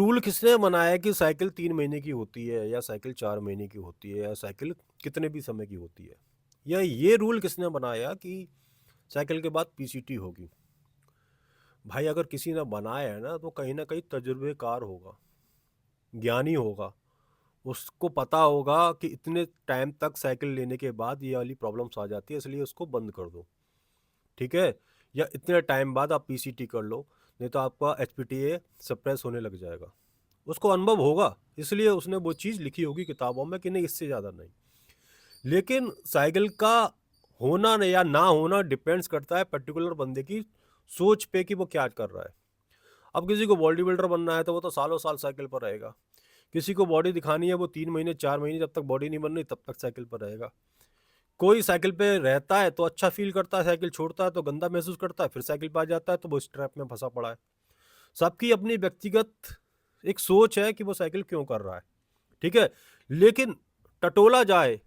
Rule किसने बनाया कि साइकिल 3 महीने की होती है या साइकिल 4 महीने की होती है या साइकिल कितने भी समय की होती है? या ये रूल किसने बनाया कि साइकिल के बाद पीसीटी होगी? भाई अगर किसी ने बनाया है ना तो कहीं न कहीं तजुर्बेकार होगा, ज्ञानी होगा। उसको पता होगा कि इतने टाइम तक साइकिल लेने के बाद ये वाली प्रॉब्लम्स आ जाती है इसलिए उसको बंद कर दो, ठीक है? या इतने टाइम बाद आप पीसीटी कर लो, नहीं तो आपका एचपीटीए सप्रेस होने लग जाएगा। उसको अनुभव होगा, इसलिए उसने वो चीज़ लिखी होगी किताबों में कि नहीं इससे ज़्यादा नहीं। लेकिन साइकिल का होना न या ना होना डिपेंड्स करता है पर्टिकुलर बंदे की सोच पे कि वो क्या कर रहा है। अब किसी को बॉडी बिल्डर बनना है तो वो तो सालों-साल साइकिल पर रहेगा। किसी को बॉडी दिखानी है वो 3 महीने 4 महीने जब तक बॉडी नहीं बन रही तब तक साइकिल पर रहेगा। कोई साइकिल पे रहता है तो अच्छा फ़ील करता है, साइकिल छोड़ता है तो गंदा महसूस करता है, फिर साइकिल पे आ जाता है तो वो इस ट्रैप में फँसा पड़ा है। सबकी अपनी व्यक्तिगत एक सोच है कि वो साइकिल क्यों कर रहा है, ठीक है? लेकिन टटोला जाए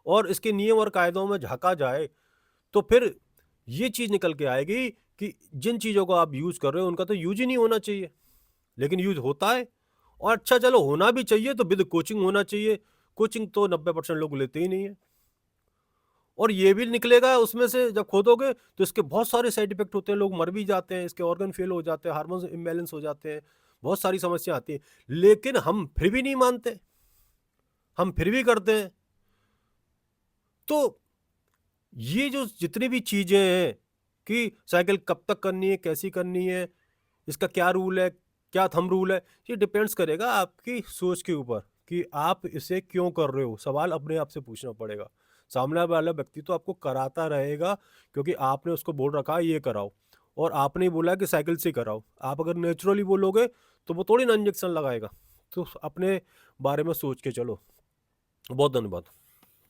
और इसके नियम और कायदों में झाँका जाए, तो फिर ये चीज़ निकल के आएगी कि जिन चीज़ों को आप यूज़ कर रहे हो, उनका तो यूज़ ही नहीं होना चाहिए, लेकिन यूज़ होता है और अच्छा चलो होना भी चाहिए तो विद कोचिंग होना चाहिए। कोचिंग तो 90% लोग लेते ही नहीं हैं और ये भी निकलेगा उसमें से जब खोदोगे तो इसके बहुत सारे साइड इफ़ेक्ट होते हैं, लोग मर भी जाते हैं, इसके ऑर्गन फेल हो जाते हैं, हार्मोन्स इम्बैलेंस हो जाते हैं, बहुत सारी समस्या आती है। लेकिन हम फिर भी नहीं मानते, हम फिर भी करते हैं। तो ये जो जितनी भी चीज़ें हैं कि साइकिल कब तक करनी है, कैसी करनी है, इसका क्या रूल है, क्या थंब रूल है, ये डिपेंड्स करेगा आपकी सोच के ऊपर कि आप इसे क्यों कर रहे हो? सवाल अपने आप से पूछना पड़ेगा। सामने वाला व्यक्ति तो आपको कराता रहेगा क्योंकि आपने उसको बोल रखा है ये कराओ और आपने ही बोला है कि साइकिल से कराओ। आप अगर नेचुरली बोलोगे तो वो थोड़ी ना इंजेक्शन लगाएगा। तो अपने बारे में सोच के चलो। बहुत धन्यवाद।